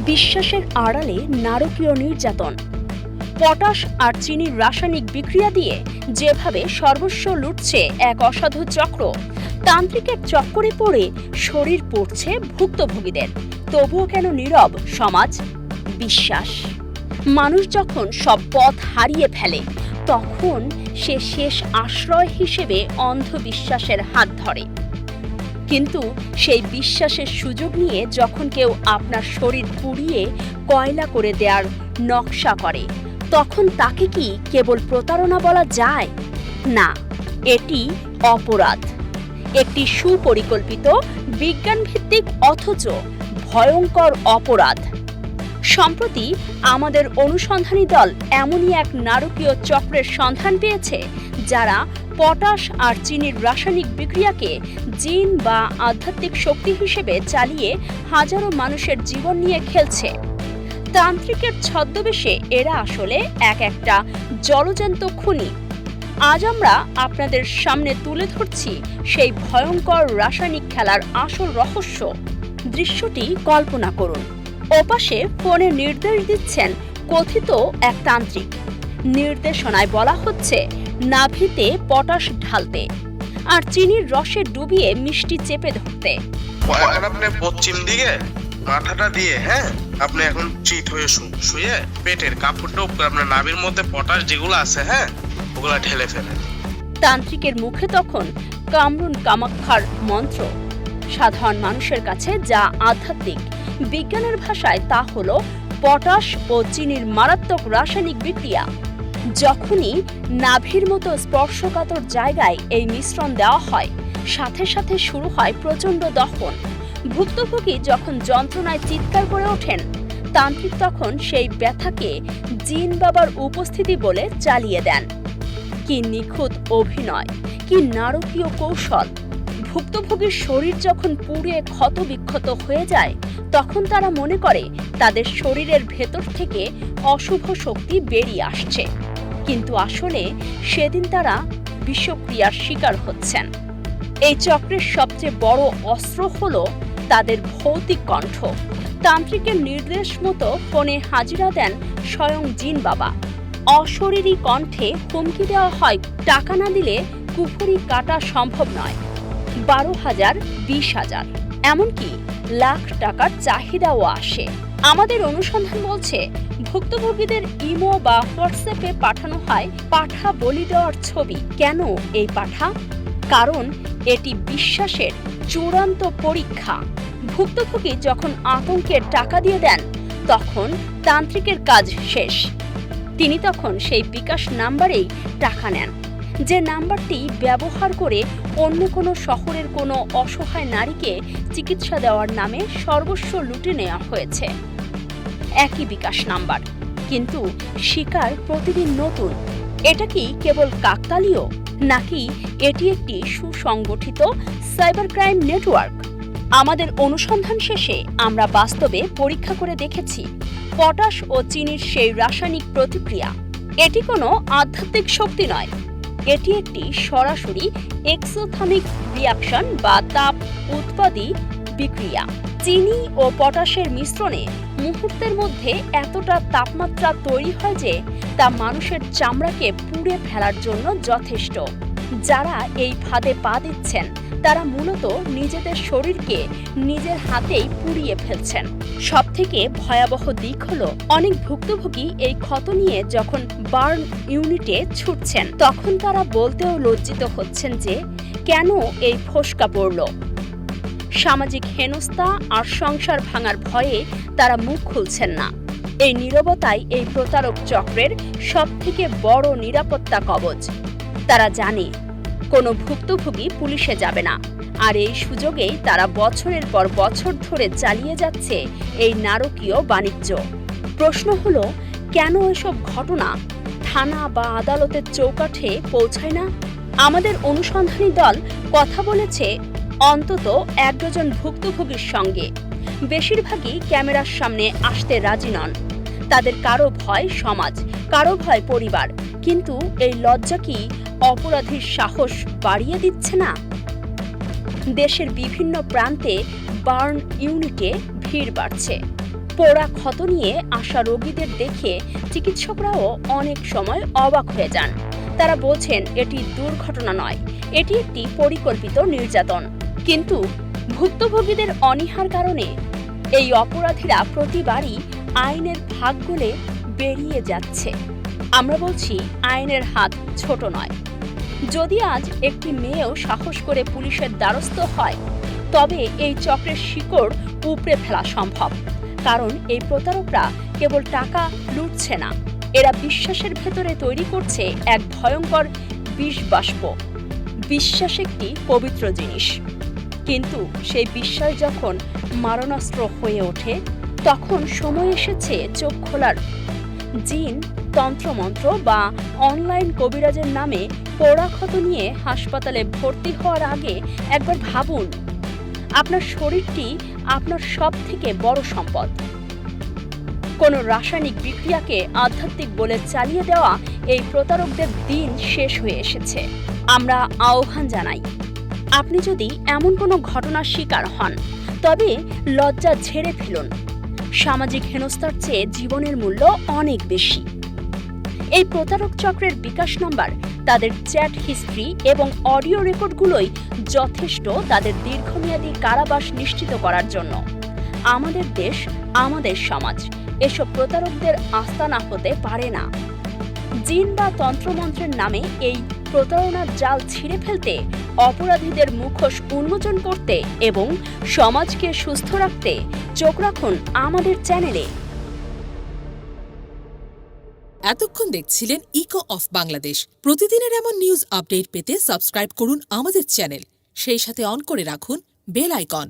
বিশ্বাসের আড়ালে নারকীয় নির্যাতন। পটাশ আর চিনির রাসায়নিক বিক্রিয়া দিয়ে যেভাবে সর্বস্ব লুটছে এক অসাধু চক্র, তান্ত্রিকের চক্করে পড়ে শরীর পড়ছে ভুক্তভোগীদের। তবুও কেন নীরব সমাজ? বিশ্বাস। মানুষ যখন সব পথ হারিয়ে ফেলে, তখন সে শেষ আশ্রয় হিসেবে অন্ধবিশ্বাসের হাত ধরে। কিন্তু সেই বিশ্বাসের সুযোগ নিয়ে যখন কেউ আপনার শরীর পুড়িয়ে কয়লা করে দেওয়ার নকশা করে, তখন তাকে কি কেবল প্রতারণা বলা যায়? না, এটি অপরাধ। একটি সুপরিকল্পিত, বিজ্ঞানভিত্তিক অথচ ভয়ঙ্কর অপরাধ। সম্প্রতি আমাদের অনুসন্ধানী দল এমনই এক নারকীয় চক্রের সন্ধান পেয়েছে, যারা পটাশ আর চিনির রাসায়নিক বিক্রিয়াকে জিন বা আধ্যাত্মিক শক্তি হিসেবে চালিয়ে হাজারো মানুষের জীবন নিয়ে খেলছে। তান্ত্রিকের ছদ্মবেশে এরা আসলে একটা জলজ্যান্ত খুনি। আজ আমরা আপনাদের সামনে তুলে ধরছি সেই ভয়ঙ্কর রাসায়নিক খেলার আসল রহস্য। দৃশ্যটি কল্পনা করুন। ওপাশে ফোনে নির্দেশ দিচ্ছেন কথিত এক তান্ত্রিক। নির্দেশনায় বলা হচ্ছে নাভিতে পটাশ ঢালতে আর চিনির রসে ডুবিয়ে মিষ্টি চেপে ধরতে। আপনি পশ্চিম দিকে মাথাটা দিয়ে আপনি এখন চিত হয়ে শুয়ে পেটের কাপড়টা উপরে আপনার নাভির মধ্যে পটাশ যেগুলো আছে ওগুলা ঢেলে ফেলেন। তান্ত্রিকের মুখে তখন কামরুন কামাক্ষার মন্ত্র। সাধারণ মানুষের কাছে যা আধ্যাত্মিক, বিজ্ঞানের ভাষায় তা হলো পটাশ ও চিনির মারাত্মক রাসায়নিক বিক্রিয়া। যখনই নাভির মতো স্পর্শকাতর জায়গায় এই মিশ্রণ দেওয়া হয়, সাথে সাথে শুরু হয় প্রচণ্ড দহন। ভুক্তভোগী যখন যন্ত্রণায় চিৎকার করে ওঠেন, তান্ত্রিক তখন সেই ব্যথাকে জিন বাবার উপস্থিতি বলে চালিয়ে দেন। কি নিখুঁত অভিনয়, কি নারকীয় কৌশল! ভুক্তভোগীর শরীর যখন পুড়ে ক্ষতবিক্ষত হয়ে যায়, তখন তারা মনে করে তাদের শরীরের ভেতর থেকে অশুভ শক্তি বেরিয়ে আসছে। কিন্তু আসলে সেদিন তারা বিষক্রিয়ার শিকার হচ্ছেন। এই চক্রের সবচেয়ে বড় অস্ত্র হলো তাদের ভৌতিক কণ্ঠ। তান্ত্রিকের নির্দেশ মতো ফোনে হাজিরা দেন স্বয়ং জিন বাবা। অশরীরী কণ্ঠে হুমকি দেওয়া হয়, টাকা না দিলে কুফুরি কাটা সম্ভব নয়। 12,000, 20,000, এমনকি লাখ টাকার চাহিদাও আসে। আমাদের অনুসন্ধান বলছে, ভুক্তভোগীদের ইমো বা হোয়াটসঅ্যাপে পাঠানো হয় পাঠা বলি দেওয়ার ছবি। কেন এই পাঠা? কারণ এটি বিশ্বাসের চূড়ান্ত পরীক্ষা। ভুক্তভোগী যখন আতঙ্কের টাকা দিয়ে দেন, তখন তান্ত্রিকের কাজ শেষ। তিনি তখন সেই বিকাশ নাম্বারেই টাকা নেন, যে নাম্বারটি ব্যবহার করে অন্য কোনো শহরের কোনো অসহায় নারীকে চিকিৎসা দেওয়ার নামে সর্বস্ব লুটে নেওয়া হয়েছে। একই বিকাশ নাম্বার, কিন্তু শিকার প্রতিদিন নতুন। এটা কি কেবল কাকতালীয়, নাকি এটি একটি সুসংগঠিত সাইবার ক্রাইম নেটওয়ার্ক? আমাদের অনুসন্ধান শেষে আমরা বাস্তবে পরীক্ষা করে দেখেছি পটাশ ও চিনির সেই রাসায়নিক প্রতিক্রিয়া। এটি কোনো আধ্যাত্মিক শক্তি নয়, এটি একটি সরাসরি এক্সোথার্মিক রিয়াকশন বা তাপ উৎপাদী বিক্রিয়া। চিনি ও পটাশের মিশ্রণে মুহূর্তের মধ্যে এতটা তাপমাত্রা তৈরি হয় যে তা মানুষের চামড়াকে পুড়ে ফেলার জন্য যথেষ্ট। যারা এই ফাঁদে পা দিচ্ছেন, তারা মূলত নিজেদের শরীরকে নিজের হাতেই পুড়িয়ে ফেলছেন। সবথেকে ভয়াবহ দিক হলো, অনেক ভুক্তভোগী এই ক্ষত নিয়ে যখন বার্ন ইউনিটে ছুটছেন, তখন তারা বলতেও লজ্জিত হচ্ছেন যে কেন এই ফোসকা পড়ল। সামাজিক হেনস্থা আর সংসার ভাঙার ভয়ে তারা মুখ খুলছেন না। এই নীরবতাই এই প্রতারক চক্রের সবথেকে বড় নিরাপত্তা কবচ। তারা জানে কোনো ভুক্তভোগী পুলিশে যাবে না, আর এই সুযোগেই তারা বছরের পর বছর ধরে চালিয়ে যাচ্ছে এই নারকীয় বাণিজ্য। প্রশ্ন হলো, কেন এসব ঘটনা থানা বা আদালতের চৌকাঠে পৌঁছায় না? আমাদের অনুসন্ধানী দল কথা বলেছে অন্তত 1 ডজন ভুক্তভোগীর সঙ্গে। বেশিরভাগই ক্যামেরার সামনে আসতে রাজি নন। তাদের কারো ভয় সমাজ, কারো ভয় পরিবার। কিন্তু এই লজ্জা কি অপরাধীর সাহস বাড়িয়ে দিচ্ছে না? দেশের বিভিন্ন প্রান্তে বার্ন ইউনিটে ভিড় বাড়ছে। পোড়া ক্ষত নিয়ে আসা রোগীদের দেখে চিকিৎসকরাও অনেক সময় অবাক হয়ে যান। তারা বলছেন এটি দুর্ঘটনা নয়, এটি একটি পরিকল্পিত নির্যাতন। কিন্তু ভুক্তভোগীদের অনীহার কারণে এই অপরাধীরা প্রতিবারই আইনের ফাঁক গলে বেরিয়ে যাচ্ছে। আমরা বলছি আইনের হাত ছোট নয়। যদি আজ একটি মেয়েও সাহস করে পুলিশের দ্বারস্থ হয়, তবে এই চক্রের শিকড় উপড়ে ফেলা সম্ভব। কারণ এই প্রতারকরা কেবল টাকা লুটছে না, এরা বিশ্বাসের ভেতরে তৈরি করছে এক ভয়ঙ্কর বিষবাষ্প। বিশ্বাস একটি পবিত্র জিনিস, কিন্তু সেই বিশ্বাস যখন মারণাস্ত্র হয়ে ওঠে, তখন সময় এসেছে চোখ খোলার। জিন, তন্ত্রমন্ত্র বা অনলাইন কবিরাজের নামে পোড়া ক্ষত নিয়ে হাসপাতালে ভর্তি হওয়ার আগে একবার ভাবুন, আপনার শরীরটি আপনার সবথেকে বড় সম্পদ। কোনো রাসায়নিক বিক্রিয়াকে আধ্যাত্মিক বলে চালিয়ে দেওয়া এই প্রতারকদের দিন শেষ হয়ে এসেছে। আমরা আহ্বান জানাই, আপনি যদি এমন কোনো ঘটনার শিকার হন, তবে লজ্জা ঝেড়ে ফেলুন। সামাজিক হেনস্থার চেয়ে জীবনের মূল্য অনেক বেশি। এই প্রতারক চক্রের বিকাশ নাম্বার, তাদের চ্যাট হিস্ট্রি এবং অডিও রেকর্ডগুলোই যথেষ্ট তাদের দীর্ঘমেয়াদী কারাবাস নিশ্চিত করার জন্য। আমাদের দেশ, আমাদের সমাজ এসব প্রতারকদের আস্তানা হতে পারে না। জিন বা তন্ত্রমন্ত্রের নামে এই প্রতারণার জাল ছিঁড়ে ফেলতে, অপরাধীদের মুখোশ উন্মোচন করতে এবং সমাজকে সুস্থ রাখতে চোখ রাখুন আমাদের চ্যানেলে। এতক্ষণ দেখছিলেন ইকো অফ বাংলাদেশ। প্রতিদিনের এমন নিউজ আপডেট পেতে সাবস্ক্রাইব করুন আমাদের চ্যানেল, সেই সাথে অন করে রাখুন বেল আইকন।